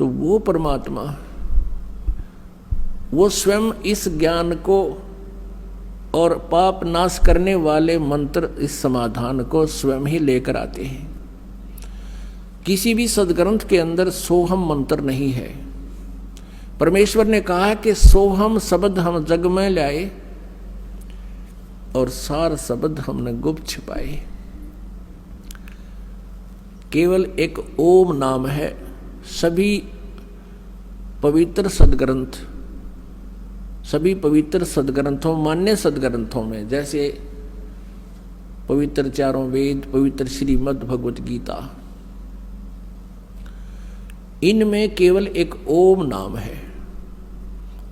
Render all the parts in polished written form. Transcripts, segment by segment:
तो वो परमात्मा वो स्वयं इस ज्ञान को और पाप नाश करने वाले मंत्र, इस समाधान को स्वयं ही लेकर आते हैं। किसी भी सदग्रंथ के अंदर सोहम मंत्र नहीं है। परमेश्वर ने कहा कि सोहम शब्द हम जग में लाए और सार शब्द हमने गुप्त छिपाए। केवल एक ओम नाम है। सभी पवित्र सदग्रंथ, सभी पवित्र सदग्रंथों, मान्य सदग्रंथों में, जैसे पवित्र चारों वेद, पवित्र श्रीमद् भगवत गीता, इनमें केवल एक ओम नाम है।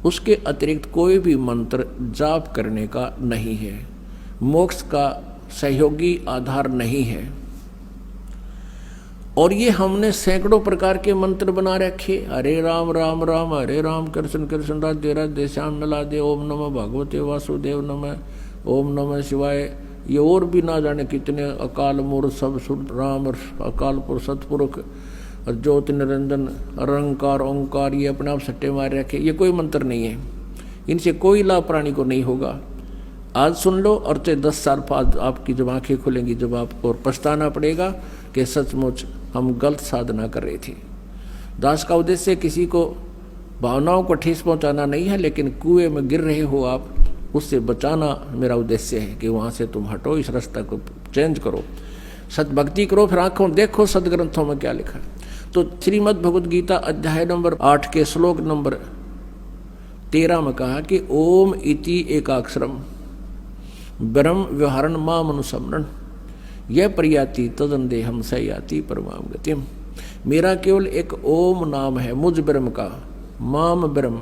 उसके अतिरिक्त कोई भी मंत्र जाप करने का नहीं है, मोक्ष का सहयोगी आधार नहीं है। और ये हमने सैकड़ों प्रकार के मंत्र बना रखे। हरे राम राम राम हरे राम, कृष्ण कृष्ण राधे राधे, श्याम मिला दे, ओम नमः भगवते वासुदेव नमः, ओम नमः शिवाय। ये और भी ना जाने कितने अकाल मूर्त सब सुर राम, अकाल पुरुष सतपुरुष, ज्योति निरंजन, अरंकार, ओंकार, ये अपने आप सट्टे मार रखे। ये कोई मंत्र नहीं है, इनसे कोई लाभ प्राणी को नहीं होगा। आज सुन लो और 10 साल बाद आपकी जब आंखें खुलेंगी, जब आपको और पछताना पड़ेगा कि सचमुच हम गलत साधना कर रहे थे। दास का उद्देश्य किसी को भावनाओं को ठेस पहुंचाना नहीं है, लेकिन कुएं में गिर रहे हो आप, उससे बचाना मेरा उद्देश्य है कि वहां से तुम हटो, इस रास्ता को चेंज करो, सतभक्ति करो, फिर आंखों देखो सदग्रंथों में क्या लिखा है। तो श्रीमद् भगवत गीता अध्याय नंबर 8 के श्लोक नंबर 13 में कहा कि ओम इति एकाक्षरम ब्रह्म व्यवहारण माम अनुसमरण यह प्रयाति तदंदेहम स याति परमाम गतिम। मेरा केवल एक ओम नाम है, मुझ ब्रह्म का, माम ब्रह्म,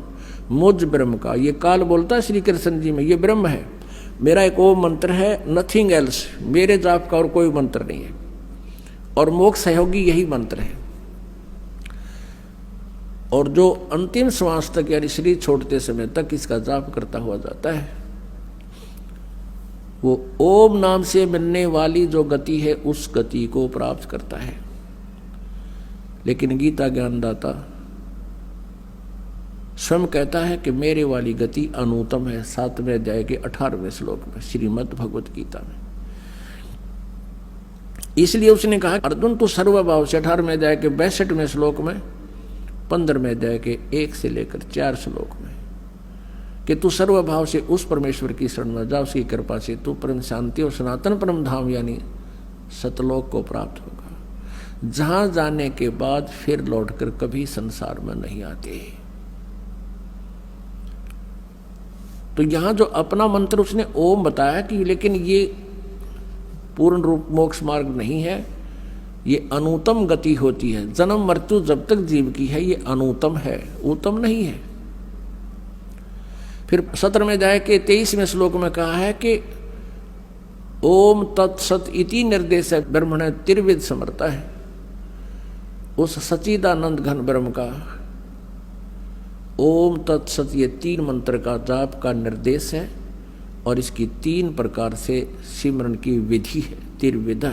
मुझ ब्रह्म का। ये काल बोलता है श्री कृष्ण जी में, ये ब्रह्म है। मेरा एक ओम मंत्र है, नथिंग एल्स। मेरे जाप का और कोई मंत्र नहीं है, और मोक्ष सहयोगी यही मंत्र है। और जो अंतिम श्वास तक यानी शरीर छोड़ते समय तक इसका जाप करता हुआ जाता है, वो ओम नाम से मिलने वाली जो गति है उस गति को प्राप्त करता है। लेकिन गीता ज्ञानदाता स्वयं कहता है कि मेरे वाली गति अनूतम है। 7वें अध्याय के 18वें श्लोक में श्रीमद् भगवत गीता में। इसलिए उसने कहा अर्जुन तू सर्वभाव से 18वें अध्याय के 62वें श्लोक में, 15वें अध्याय के 1 से लेकर 4 श्लोक में, कि तू सर्वभाव से उस परमेश्वर की शरण में जा, उसकी कृपा से तू परम शांति और सनातन परम धाम यानी सतलोक को प्राप्त होगा, जहां जाने के बाद फिर लौटकर कभी संसार में नहीं आते। तो यहां जो अपना मंत्र उसने ओम बताया कि, लेकिन ये पूर्ण रूप मोक्ष मार्ग नहीं है, ये अनुतम गति होती है। जन्म मृत्यु जब तक जीव की है ये अनुतम है, उत्तम नहीं है। फिर 17वें अध्याय के 23वें श्लोक में कहा है कि ओम तत्सत इति निर्देश है ब्रह्मण त्रिविध समर्था है। उस सच्चिदानंद घन ब्रह्म का ओम तत्सत ये 3 मंत्र का जाप का निर्देश है, और इसकी 3 प्रकार से सिमरन की विधि है, त्रिविधा।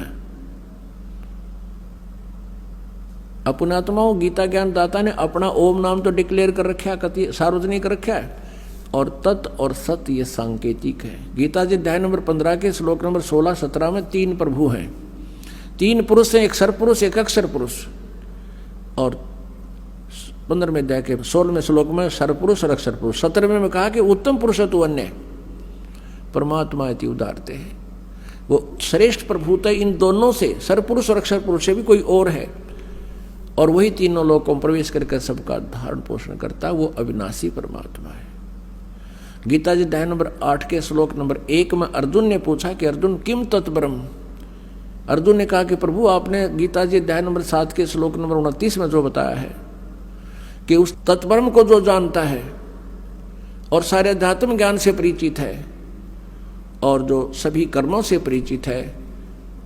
अपनात्माओं गीता ज्ञान दाता ने अपना ओम नाम तो डिक्लेयर कर रखा, कति सार्वजनिक रखा है, और तत् और सत ये सांकेतिक है। गीता जी अध्याय नंबर 15 के श्लोक नंबर 16-17 में 3 प्रभु हैं, 3 पुरुष हैं, एक सरपुरुष एक अक्षर पुरुष। और 15वें अध्याय के 16वें श्लोक में सरपुरुष और अक्षर पुरुष। 17वें में कहा कि उत्तम पुरुष तो अन्य परमात्मा इति उदारते है। वो श्रेष्ठ प्रभुता इन दोनों से, सरपुरुष और अक्षर पुरुष से भी कोई और है, और वही तीनों लोगों में प्रवेश करके सबका धारण पोषण करता है, वो अविनाशी परमात्मा है। गीता जी अध्याय नंबर 8 के श्लोक नंबर 1 में अर्जुन ने पूछा कि अर्जुन किम तत्ब्रह्म। अर्जुन ने कहा कि प्रभु आपने गीता जी अध्याय नंबर 7 के श्लोक नंबर 29 में जो बताया है कि उस तत्ब्रह्म को जो जानता है और सारे अध्यात्म ज्ञान से परिचित है और जो सभी कर्मों से परिचित है,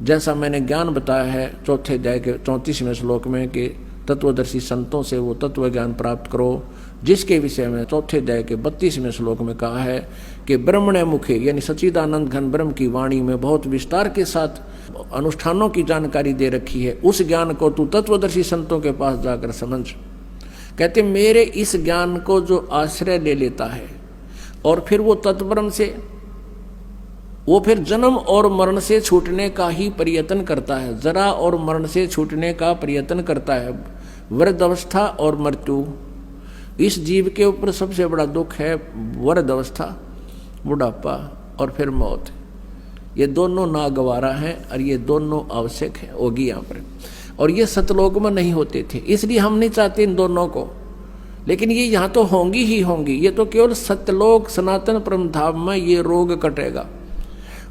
जैसा मैंने ज्ञान बताया है 4 अध्याय के 34वें श्लोक में कि तत्वदर्शी संतों से वो तत्व ज्ञान प्राप्त करो, जिसके विषय में 4 अध्याय के 32वें श्लोक में कहा है कि ब्रह्मण्य मुखे यानी सच्चिदानंद घन ब्रह्म की वाणी में बहुत विस्तार के साथ अनुष्ठानों की जानकारी दे रखी है। उस ज्ञान को तू तत्वदर्शी संतों के पास जाकर समझ, कहते मेरे इस ज्ञान को जो आश्रय ले लेता है और फिर वो तत्ब्रह्म से, वो फिर जन्म और मरण से छूटने का ही प्रयत्न करता है, जरा और मरण से छूटने का प्रयत्न करता है। वृद्ध अवस्था और मृत्यु, इस जीव के ऊपर सबसे बड़ा दुख है वृद्ध अवस्था, बुढ़ापा और फिर मौत। ये दोनों नागवारा हैं और ये दोनों आवश्यक है होगी यहाँ पर, और ये सतलोक में नहीं होते थे, इसलिए हम नहीं चाहते इन दोनों को, लेकिन ये यहाँ तो होंगी ही होंगी। ये तो केवल सत्यलोक सनातन परम धाम में ये रोग कटेगा,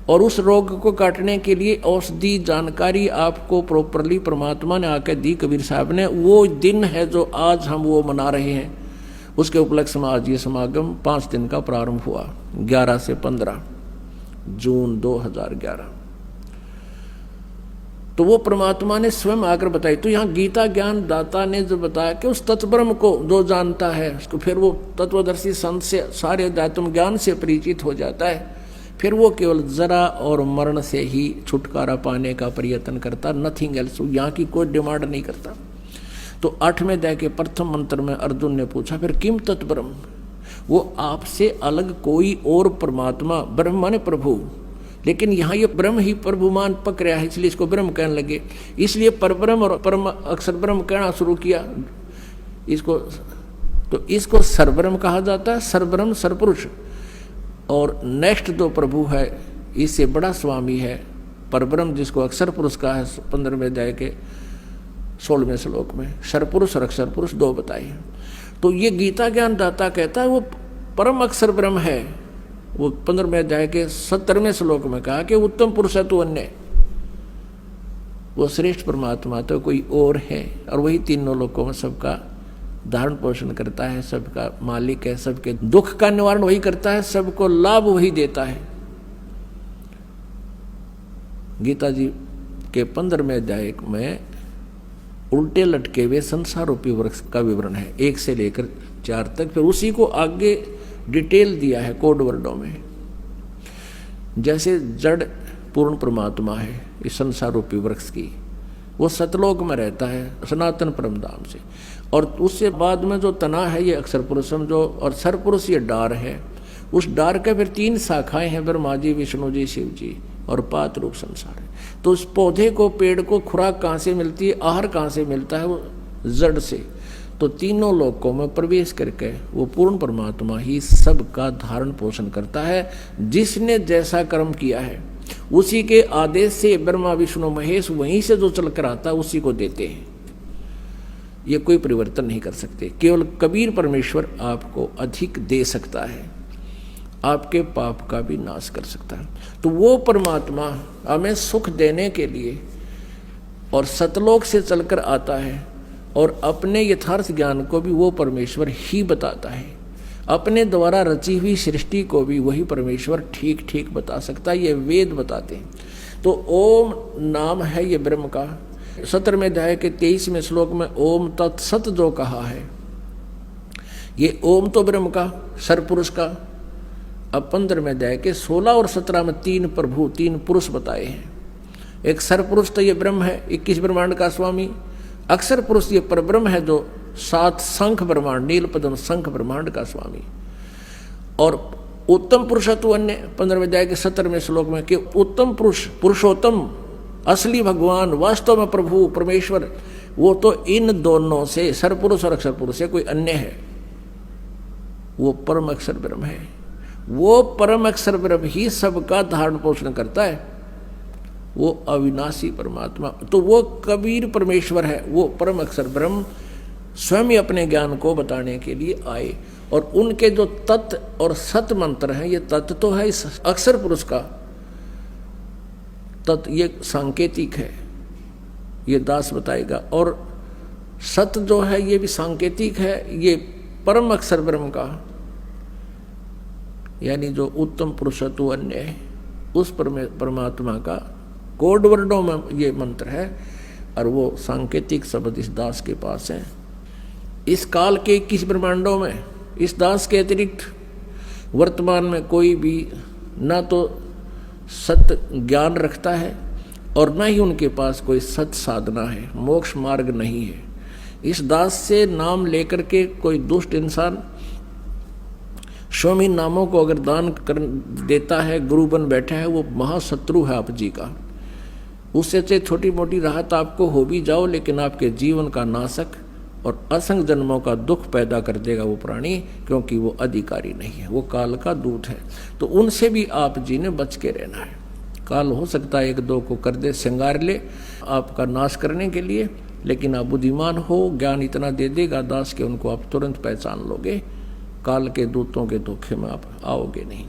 और उस रोग को काटने के लिए औषधि जानकारी आपको प्रॉपरली परमात्मा ने आकर दी, कबीर साहब ने। वो दिन है जो आज हम वो मना रहे हैं, उसके उपलक्ष्य में आज ये समागम 5 दिन का प्रारंभ हुआ, 11 से 15 जून 2011। तो वो परमात्मा ने स्वयं आकर बताई। तो यहाँ गीता ज्ञान दाता ने जो बताया कि उस तत्ब्रह्म को जो जानता है उसको फिर वो तत्वदर्शी संत से सारे अध्यात्म ज्ञान से परिचित हो जाता है, फिर वो केवल जरा और मरण से ही छुटकारा पाने का प्रयत्न करता, नथिंग एल्स। यहाँ की कोई डिमांड नहीं करता। तो 8वें अध्याय के प्रथम मंत्र में अर्जुन ने पूछा फिर किम तत्ब्रह्म, वो आपसे अलग कोई और परमात्मा, ब्रह्म माने प्रभु, लेकिन यहाँ ये ब्रह्म ही प्रभुमान पक रहा है, इसलिए इसको ब्रह्म कहने लगे, इसलिए परब्रह्म और परम अक्षर ब्रह्म कहना शुरू किया इसको। तो इसको सरब्रह्म कहा जाता है, सरब्रह्म सरपुरुष। और नेक्स्ट जो प्रभु है इससे बड़ा स्वामी है परब्रह्म, जिसको अक्षर पुरुष का है 15वें अध्याय के 16वें श्लोक में सरपुरुष और अक्षर पुरुष 2 बताए। तो ये गीता ज्ञान दाता कहता है वो परम अक्षर ब्रह्म है। वो 15वें अध्याय के 17वें श्लोक में कहा कि उत्तम पुरुष है तो अन्य, वो श्रेष्ठ परमात्मा तो कोई और है, और वही तीनों लोकों में सबका धारण पोषण करता है, सबका मालिक है, सबके दुख का निवारण वही करता है, सबको लाभ वही देता है। गीता जी के 15वें अध्याय में उल्टे लटके हुए संसार रूपी वृक्ष का विवरण है 1 से लेकर 4 तक, फिर उसी को आगे डिटेल दिया है कोड वर्डों में। जैसे जड़ पूर्ण परमात्मा है इस संसार रूपी वृक्ष की, वो सतलोक में रहता है सनातन परम धाम से, और उससे बाद में जो तना है ये अक्षर पुरुषम जो, और सरपुरुष ये डार है। उस डार के फिर 3 शाखाएं हैं, ब्रह्मा जी, विष्णु जी, शिव जी, और पात रूप संसार है। तो उस पौधे को, पेड़ को खुराक कहाँ से मिलती है, आहार कहाँ से मिलता है, वो जड़ से। तो तीनों लोकों में प्रवेश करके वो पूर्ण परमात्मा ही सबका धारण पोषण करता है। जिसने जैसा कर्म किया है उसी के आदेश से ब्रह्मा विष्णु महेश वहीं से जो चल कर आता है उसी को देते हैं। ये कोई परिवर्तन नहीं कर सकते, केवल कबीर परमेश्वर आपको अधिक दे सकता है, आपके पाप का भी नाश कर सकता है। तो वो परमात्मा हमें सुख देने के लिए और सतलोक से चलकर आता है, और अपने यथार्थ ज्ञान को भी वो परमेश्वर ही बताता है। अपने द्वारा रची हुई सृष्टि को भी वही परमेश्वर ठीक ठीक बता सकता है, ये वेद बताते हैं। तो ओम नाम है ये ब्रह्म का। 17वें अध्याय के 23वें श्लोक में ओम तत्सत जो कहा है, ये ओम तो ब्रह्म का, सरपुरुष का। अब 15वें अध्याय के 16 और 17 में 3 प्रभु 3 पुरुष बताए हैं। एक सरपुरुष तो ये ब्रह्म है, 21 ब्रह्मांड का स्वामी। अक्षर पुरुष ये परब्रह्म है जो 7 शंख ब्रह्मांड, नील पद्म शंख ब्रह्मांड का स्वामी। और उत्तम पुरुष तो अन्य 15वें अध्याय के 17वें श्लोक में कि उत्तम पुरुष, पुरुषोत्तम, असली भगवान, वास्तव में प्रभु परमेश्वर, वो तो इन दोनों से, सरपुरुष और अक्षर पुरुष से कोई अन्य है, वो परम अक्षर ब्रह्म है। वो परम अक्षर ब्रह्म ही सबका धारण पोषण करता है, वो अविनाशी परमात्मा। तो वो कबीर परमेश्वर है, वो परम अक्षर ब्रह्म स्वयं अपने ज्ञान को बताने के लिए आए। और उनके जो तत्व और सत मंत्र हैं, ये तत्व तो है इस अक्षर पुरुष का, तत्व ये सांकेतिक है, ये दास बताएगा। और सत जो है ये भी सांकेतिक है, ये परम अक्षर ब्रह्म का, यानी जो उत्तम पुरुषत्व अन्य है उस परमात्मा का कोड वर्डों में ये मंत्र है। और वो सांकेतिक शब्द इस दास के पास है। इस काल के 21 ब्रह्मांडों में इस दास के अतिरिक्त वर्तमान में कोई भी ना तो सत्य ज्ञान रखता है और न ही उनके पास कोई सत साधना है, मोक्ष मार्ग नहीं है। इस दास से नाम लेकर के कोई दुष्ट इंसान स्वामी नामों को अगर दान कर देता है, गुरु बन बैठा है, वो महाशत्रु है आप जी का। उससे से छोटी मोटी राहत आपको हो भी जाओ, लेकिन आपके जीवन का नाशक और असंग जन्मों का दुख पैदा कर देगा वो प्राणी, क्योंकि वो अधिकारी नहीं है, वो काल का दूत है। तो उनसे भी आप जी ने बच के रहना है। काल हो सकता है एक दो को कर दे, श्रृंगार ले आपका नाश करने के लिए, लेकिन आप बुद्धिमान हो, ज्ञान इतना दे देगा दास के उनको आप तुरंत पहचान लोगे। काल के दूतों के धोखे में आप आओगे नहीं।